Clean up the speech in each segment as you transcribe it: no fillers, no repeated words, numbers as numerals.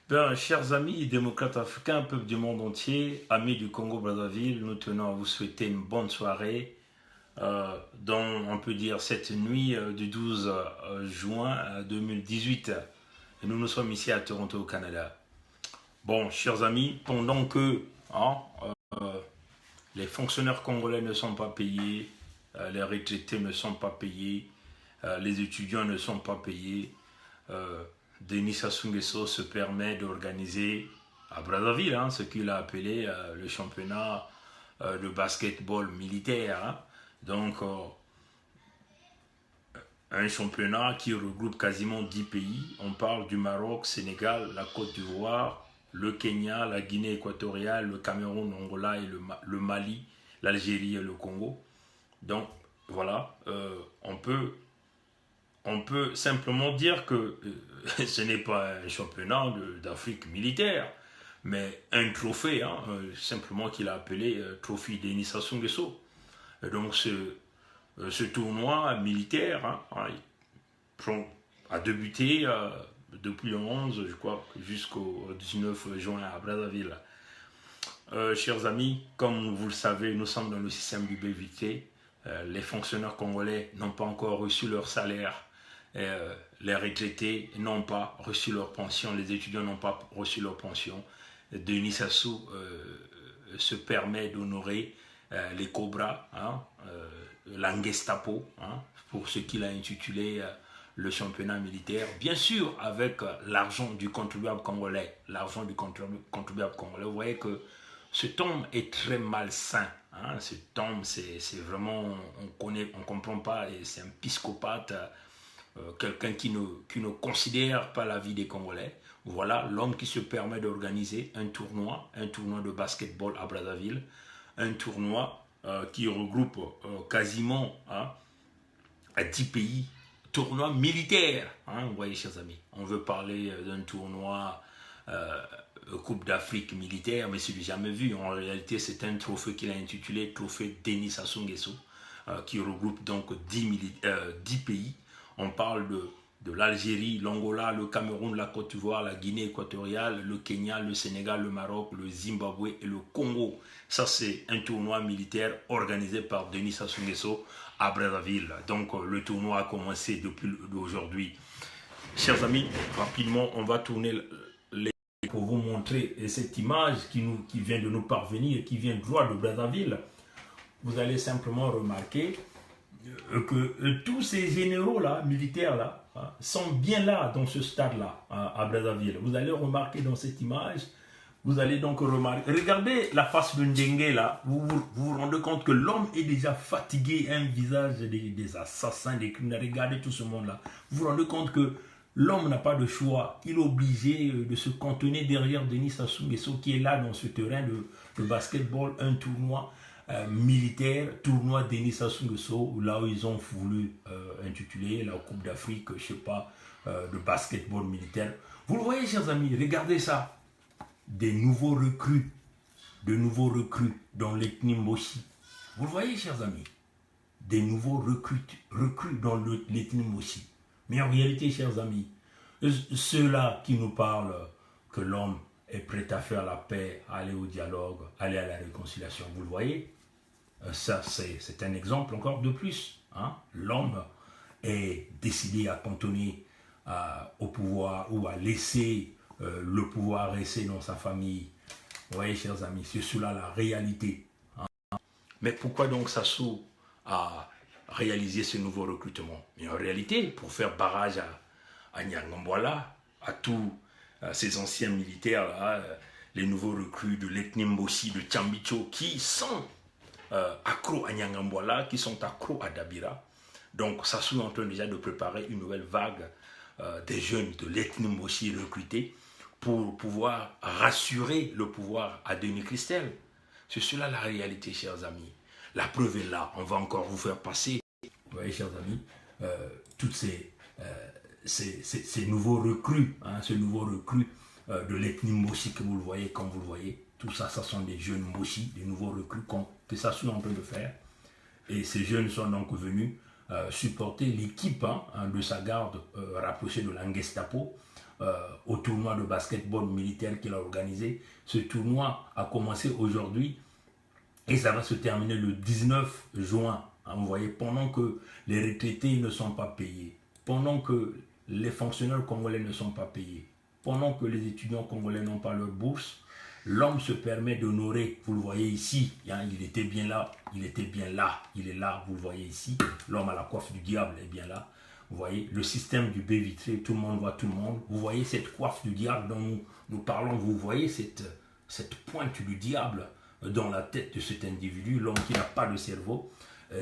Bien, chers amis démocrates africains, peuple du monde entier, amis du Congo-Brazzaville, nous tenons à vous souhaiter une bonne soirée dans, on peut dire, cette nuit du 12 juin 2018. Et nous sommes ici à Toronto, au Canada. Bon, chers amis, pendant que hein, les fonctionnaires congolais ne sont pas payés, les retraités ne sont pas payés, les étudiants ne sont pas payés, euh, Denis Sassou Nguesso se permet d'organiser à Brazzaville ce qu'il a appelé le championnat de basketball militaire. Donc, un championnat qui regroupe quasiment 10 pays. On parle du Maroc, Sénégal, la Côte d'Ivoire, le Kenya, la Guinée équatoriale, le Cameroun, l'Angola et le Mali, l'Algérie et le Congo. Donc, voilà, on peut simplement dire que ce n'est pas un championnat d'Afrique militaire, mais un trophée, simplement qu'il a appelé Trophée Denis Sassou Nguesso. Et donc ce tournoi militaire a débuté depuis le 11, je crois, jusqu'au 19 juin à Brazzaville. Chers amis, comme vous le savez, nous sommes dans le système du BVT. Les fonctionnaires congolais n'ont pas encore reçu leur salaire. Les retraités n'ont pas reçu leur pension, les étudiants n'ont pas reçu leur pension. Denis Sassou se permet d'honorer les Cobras, la Gestapo, pour ce qu'il a intitulé le championnat militaire, bien sûr avec l'argent du contribuable congolais. L'argent du contribuable congolais, vous voyez que ce tombe est très malsain. Ce tombe, c'est vraiment, on ne comprend pas, et c'est un psychopathe. Quelqu'un qui ne considère pas la vie des Congolais. Voilà l'homme qui se permet d'organiser un tournoi de basketball à Brazzaville, un tournoi qui regroupe quasiment à 10 pays, tournoi militaire. Vous voyez, chers amis, on veut parler d'un tournoi Coupe d'Afrique militaire, mais c'est du jamais vu. En réalité, c'est un trophée qu'il a intitulé Trophée Denis Sassou Nguesso, qui regroupe donc 10 pays. On parle de l'Algérie, l'Angola, le Cameroun, la Côte d'Ivoire, la Guinée équatoriale, le Kenya, le Sénégal, le Maroc, le Zimbabwe et le Congo. Ça, c'est un tournoi militaire organisé par Denis Sassou Nguesso à Brazzaville. Donc, le tournoi a commencé depuis aujourd'hui. Chers amis, rapidement, on va tourner pour vous montrer cette image qui vient de nous parvenir, qui vient droit de Brazzaville. Vous allez simplement remarquer que tous ces généraux-là, militaires-là, sont bien là, dans ce stade-là, à Brazzaville. Vous allez remarquer dans cette image, vous allez donc remarquer, regardez la face de Ndenge là, vous rendez compte que l'homme est déjà fatigué, un visage des assassins, des criminels, regardez tout ce monde-là. Vous vous rendez compte que l'homme n'a pas de choix, il est obligé de se cantonner derrière Denis Sassou Nguesso qui est là dans ce terrain de basketball, un tournoi militaire, tournoi Denis Sassou Nguesso, là où ils ont voulu intituler la Coupe d'Afrique, je sais pas, de basketball militaire. Vous le voyez, chers amis, regardez ça. Des nouveaux recrues dans l'ethnie Moshi. Vous le voyez, chers amis, des nouveaux recrues dans l'ethnie Moshi. Mais en réalité, chers amis, ceux-là qui nous parlent que l'homme est prêt à faire la paix, à aller au dialogue, aller à la réconciliation, vous le voyez, ça c'est un exemple encore de plus. L'homme est décidé à cantonner au pouvoir ou à laisser le pouvoir rester dans sa famille. Vous voyez, chers amis, c'est cela la réalité. Mais pourquoi donc Sassou a réalisé ce nouveau recrutement? Mais en réalité, pour faire barrage à Nyangambwala, à tous ces anciens militaires, là, les nouveaux recrues de l'ethnie Mbosi, de Tchambicho, qui sont accros à Nyangambwala, qui sont accros à Dabira. Donc Sassou est en train déjà de préparer une nouvelle vague des jeunes de l'ethnie Mbosi recrutés pour pouvoir rassurer le pouvoir à Denis Christel. C'est cela la réalité, chers amis. La preuve est là. On va encore vous faire passer, vous voyez, chers amis, toutes ces nouveaux recrues, ce nouveau recrue de l'ethnie Moshi que vous le voyez, comme vous le voyez. Tout ça, ce sont des jeunes Moshi, des nouveaux recrues que Sassou est en train de faire. Et ces jeunes sont donc venus supporter l'équipe de sa garde rapprochée de la Gestapo au tournoi de basketball militaire qu'il a organisé. Ce tournoi a commencé aujourd'hui et ça va se terminer le 19 juin. Vous voyez, pendant que les retraités ne sont pas payés, pendant que les fonctionnaires congolais ne sont pas payés, pendant que les étudiants congolais n'ont pas leur bourse, l'homme se permet d'honorer, vous le voyez ici, hein, il était bien là, il était bien là, il est là, vous le voyez ici, l'homme à la coiffe du diable est bien là. Vous voyez, le système du baie vitré, tout le monde voit tout le monde. Vous voyez cette coiffe du diable dont nous parlons, vous voyez cette pointe du diable dans la tête de cet individu, l'homme qui n'a pas de cerveau,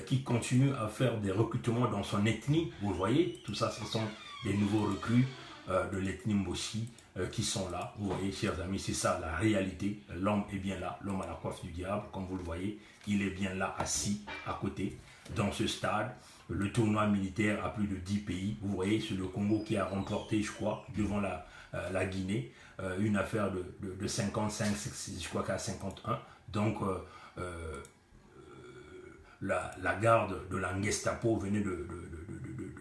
qui continue à faire des recrutements dans son ethnie. Vous le voyez, tout ça, ce sont des nouveaux recrues de l'ethnie Mboshi qui sont là. Vous voyez, chers amis, c'est ça la réalité. L'homme est bien là, l'homme à la coiffe du diable, comme vous le voyez, il est bien là, assis à côté, dans ce stade. Le tournoi militaire a plus de 10 pays. Vous voyez, c'est le Congo qui a remporté, je crois, devant la Guinée, une affaire de 55, je crois qu'à 51. Donc, la garde de la Gestapo venait de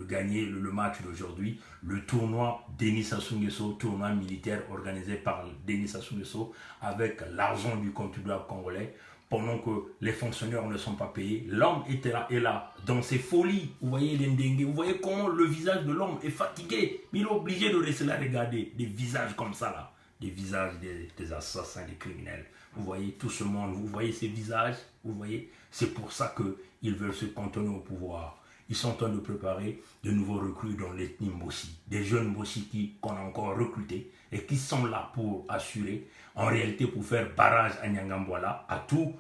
gagner le match d'aujourd'hui, le tournoi Denis Sassou Nguesso, tournoi militaire organisé par Denis Sassou Nguesso avec l'argent du contribuable congolais. Pendant que les fonctionnaires ne sont pas payés, l'homme était là et là, dans ses folies. Vous voyez les ndengue, vous voyez comment le visage de l'homme est fatigué. Il est obligé de rester là regarder des visages comme ça là, des visages des assassins, des criminels. Vous voyez tout ce monde, vous voyez ces visages, vous voyez. C'est pour ça qu'ils veulent se cantonner au pouvoir. Ils sont en train de préparer de nouveaux recrues dans l'ethnie Mboshi. Des jeunes Mboshi qu'on a encore recrutés et qui sont là pour assurer, en réalité pour faire barrage à Nyangambwala, à tous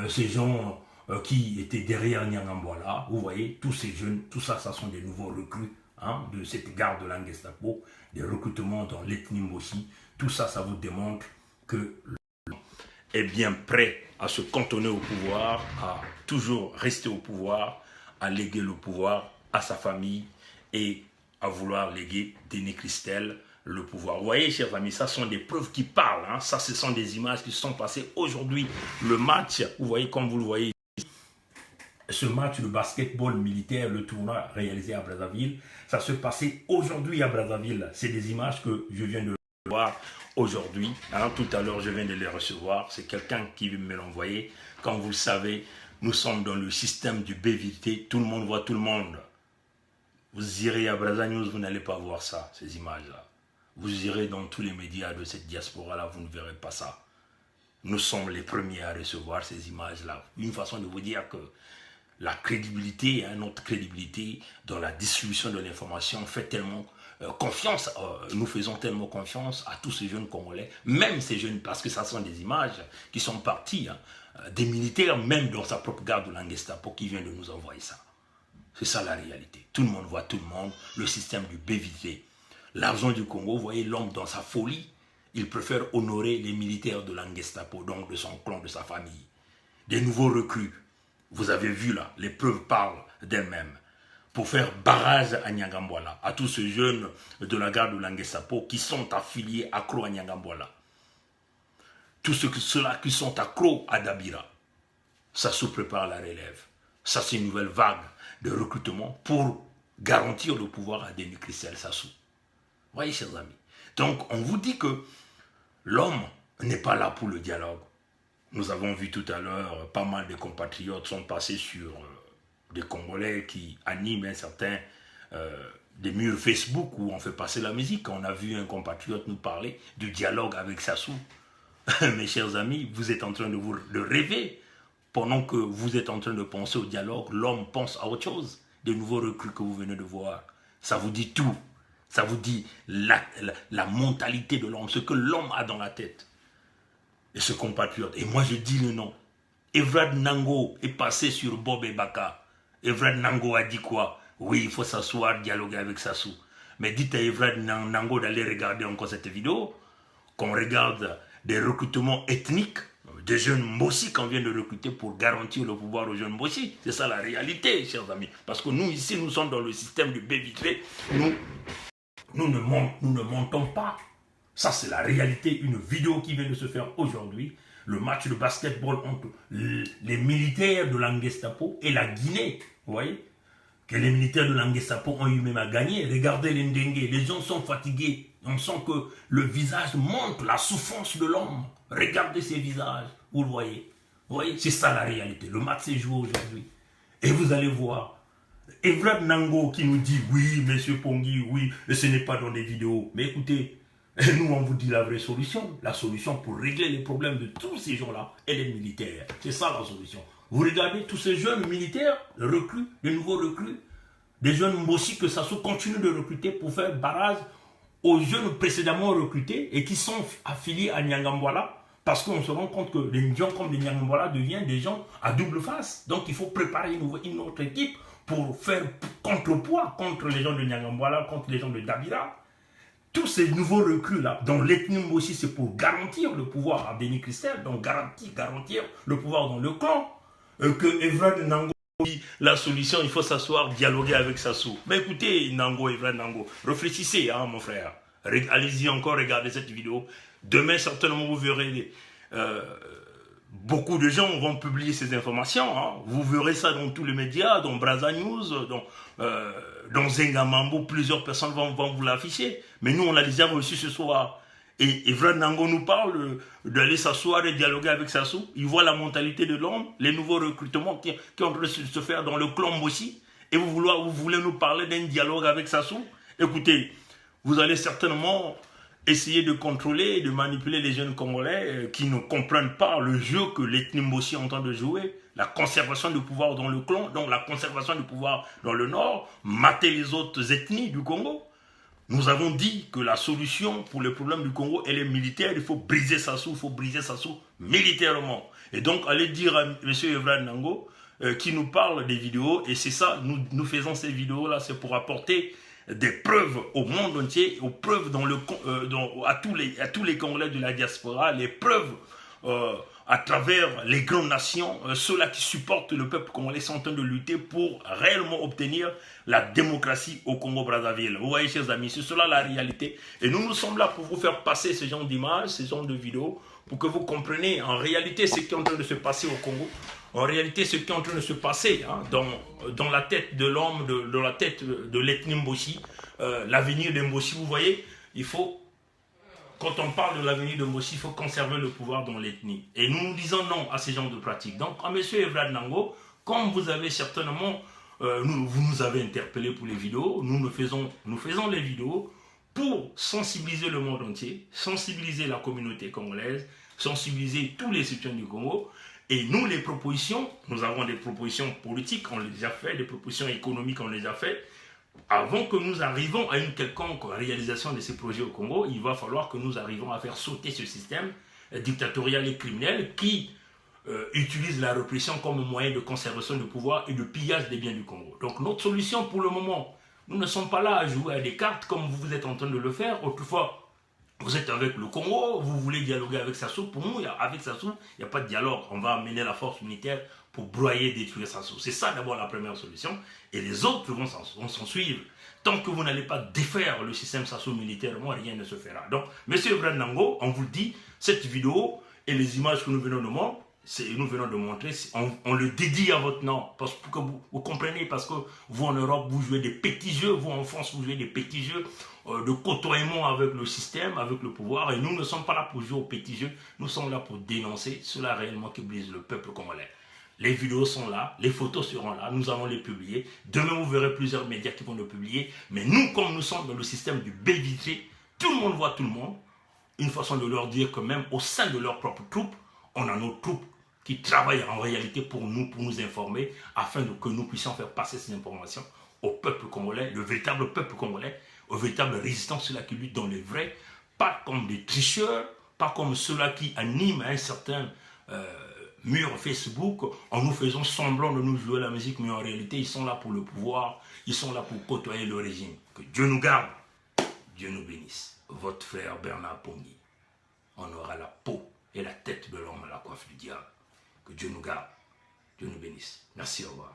ces gens qui étaient derrière Nyangambwala. Vous voyez, tous ces jeunes, tout ça, ça sont des nouveaux recrues hein, de cette garde de la Gestapo, des recrutements dans l'ethnie Mboshi. Tout ça, ça vous démontre que l'homme est bien prêt à se cantonner au pouvoir, à toujours rester au pouvoir, à léguer le pouvoir à sa famille et à vouloir léguer Denis Christel le pouvoir. Vous voyez, chers amis, ça sont des preuves qui parlent. Hein. Ça, ce sont des images qui sont passées aujourd'hui. Le match, vous voyez, comme vous le voyez ici, ce match de basketball militaire, le tournoi réalisé à Brazzaville, ça se passait aujourd'hui à Brazzaville. C'est des images que je viens de voir aujourd'hui. Hein. Tout à l'heure, je viens de les recevoir. C'est quelqu'un qui veut me l'envoyer. Comme vous le savez, nous sommes dans le système du BVT. Tout le monde voit tout le monde. Vous irez à Brazza News, vous n'allez pas voir ça, ces images-là. Vous irez dans tous les médias de cette diaspora-là, vous ne verrez pas ça. Nous sommes les premiers à recevoir ces images-là. Une façon de vous dire que la crédibilité, hein, notre crédibilité dans la distribution de l'information fait tellement confiance, nous faisons tellement confiance à tous ces jeunes Congolais, même ces jeunes, parce que ça sont des images qui sont parties, hein, des militaires, même dans sa propre garde de la Gestapo, qui vient de nous envoyer ça. C'est ça la réalité. Tout le monde voit tout le monde, le système du BVT. L'argent du Congo, vous voyez l'homme dans sa folie, il préfère honorer les militaires de la Gestapo, donc de son clan, de sa famille. Des nouveaux recrues, vous avez vu là, les preuves parlent d'elles-mêmes. Pour faire barrage à Nyangambwala, à tous ces jeunes de la garde de la Gestapo qui sont affiliés accros à Nyangambwala. Tous ceux-là qui sont accros à Dabira. Ça se prépare la relève. Ça, c'est une nouvelle vague de recrutement pour garantir le pouvoir à Denis Christel Sassou. Voyez, chers amis. Donc, on vous dit que l'homme n'est pas là pour le dialogue. Nous avons vu tout à l'heure, pas mal de compatriotes sont passés sur des Congolais qui animent un certain des murs Facebook où on fait passer la musique. On a vu un compatriote nous parler du dialogue avec Sassou. Mes chers amis, vous êtes en train de rêver. Pendant que vous êtes en train de penser au dialogue, l'homme pense à autre chose. Des nouveaux recrues que vous venez de voir. Ça vous dit tout. Ça vous dit la mentalité de l'homme, ce que l'homme a dans la tête. Et ce compatriote. Et moi, je dis le nom. Evrad Nango est passé sur Bob et Baka. Evrad Nango a dit quoi? Oui, il faut s'asseoir, dialoguer avec Sassou. Mais dites à Evrad Nango d'aller regarder encore cette vidéo. Qu'on regarde des recrutements ethniques, des jeunes Mboshi qu'on vient de recruter pour garantir le pouvoir aux jeunes Mboshi. C'est ça la réalité, chers amis. Parce que nous, ici, nous sommes dans le système du BVT. Nous ne montons pas. Ça, c'est la réalité. Une vidéo qui vient de se faire aujourd'hui. Le match de basketball entre les militaires de la Gestapo et la Guinée. Vous voyez? Que les militaires de la Gestapo ont eu même à gagner. Regardez les Ndengue. Les gens sont fatigués. On sent que le visage montre la souffrance de l'homme. Regardez ces visages, vous le voyez. Vous voyez, c'est ça la réalité. Le match s'est joué aujourd'hui. Et vous allez voir, Evrad Nango qui nous dit oui, monsieur Pongui, oui, ce n'est pas dans des vidéos. Mais écoutez, nous on vous dit la vraie solution. La solution pour régler les problèmes de tous ces gens-là, elle est militaire. C'est ça la solution. Vous regardez tous ces jeunes militaires, recrues, les nouveaux recrues, des jeunes Mbossi que Sassou continue de recruter pour faire barrage aux jeunes précédemment recrutés et qui sont affiliés à Nyangambwala. Parce qu'on se rend compte que les gens comme les Nyangambwala deviennent des gens à double face. Donc il faut préparer une autre équipe pour faire contrepoids contre les gens de Nyangambwala, contre les gens de Dabira. Tous ces nouveaux recrues-là, dont l'ethnie aussi, c'est pour garantir le pouvoir à Denis Christelle, donc garantir le pouvoir dans le camp, que Evrad Nango dit la solution, il faut s'asseoir, dialoguer avec Sassou. Mais écoutez, Nango, Evrad Nango, réfléchissez, hein, mon frère. Allez-y encore, regardez cette vidéo. Demain, certainement, vous verrez beaucoup de gens vont publier ces informations. Hein. Vous verrez ça dans tous les médias, dans Brazza News, dans Zengamambo, plusieurs personnes vont vous l'afficher. Mais nous, on l'a déjà reçu ce soir. Et Evrad Nango nous parle d'aller s'asseoir et dialoguer avec Sassou. Il voit la mentalité de l'homme, les nouveaux recrutements qui sont en train de se faire dans le clan aussi. Et vous voulez nous parler d'un dialogue avec Sassou? Écoutez, vous allez certainement essayer de contrôler et de manipuler les jeunes Congolais qui ne comprennent pas le jeu que l'ethnie Mbossi est en train de jouer, la conservation du pouvoir dans le clan, donc la conservation du pouvoir dans le nord, mater les autres ethnies du Congo. Nous avons dit que la solution pour le problème du Congo, elle est militaire, il faut briser Sassou, militairement. Et donc, allez dire à M. Evrad Nango, qui nous parle des vidéos, et c'est ça, nous faisons ces vidéos-là, c'est pour apporter des preuves au monde entier, aux preuves à tous les Congolais de la diaspora, les preuves à travers les grandes nations, ceux-là qui supportent le peuple congolais sont en train de lutter pour réellement obtenir la démocratie au Congo-Brazzaville. Vous voyez, chers amis, c'est cela la réalité. Et nous sommes là pour vous faire passer ce genre d'images, ce genre de vidéos, pour que vous compreniez en réalité ce qui est en train de se passer au Congo. En réalité, ce qui est en train de se passer hein, dans la tête de l'homme, dans la tête de l'ethnie Mbossi, l'avenir de Mbossi, vous voyez, il faut, quand on parle de l'avenir de Mbossi, il faut conserver le pouvoir dans l'ethnie. Et nous disons non à ces genres de pratiques. Donc, à M. Evrad Nango, comme vous avez certainement, vous nous avez interpellé pour les vidéos, nous faisons les vidéos pour sensibiliser le monde entier, sensibiliser la communauté congolaise, sensibiliser tous les citoyens du Congo. Et nous, les propositions, nous avons des propositions politiques, on les a déjà fait, des propositions économiques, on les a déjà fait. Avant que nous arrivions à une quelconque réalisation de ces projets au Congo, il va falloir que nous arrivions à faire sauter ce système dictatorial et criminel qui utilise la répression comme moyen de conservation du pouvoir et de pillage des biens du Congo. Donc notre solution pour le moment, nous ne sommes pas là à jouer à des cartes comme vous êtes en train de le faire. Autrefois, vous êtes avec le Congo, vous voulez dialoguer avec Sassou. Pour nous, avec Sassou, il n'y a pas de dialogue. On va amener la force militaire pour broyer, détruire Sassou. C'est ça d'abord la première solution. Et les autres vont s'en suivre. Tant que vous n'allez pas défaire le système Sassou militairement, rien ne se fera. Donc, M. Evrad Nango, on vous le dit, cette vidéo et les images que nous venons de montrer, on le dédie à votre nom. Parce que vous comprenez, parce que vous en Europe, vous jouez des petits jeux, vous en France, vous jouez des petits jeux de côtoiement avec le système, avec le pouvoir. Et nous ne sommes pas là pour jouer aux petits jeux, nous sommes là pour dénoncer cela réellement qui brise le peuple congolais. Les vidéos sont là, les photos seront là, nous allons les publier. Demain, vous verrez plusieurs médias qui vont le publier. Mais nous, comme nous sommes dans le système du baie vitré, tout le monde voit tout le monde. Une façon de leur dire que même au sein de leurs propres troupes, on a nos troupes qui travaillent en réalité pour nous informer, afin que nous puissions faire passer ces informations au peuple congolais, le véritable peuple congolais, aux véritables résistants, ceux-là qui luttent dans les vrais, pas comme des tricheurs, pas comme ceux-là qui animent un certain mur Facebook en nous faisant semblant de nous jouer la musique, mais en réalité, ils sont là pour le pouvoir, ils sont là pour côtoyer le régime. Que Dieu nous garde, Dieu nous bénisse. Votre frère Bernard Pongui, on aura la peau et la tête de l'homme à la coiffe du diable. Que Dieu nous garde, Dieu nous bénisse. Merci, au revoir.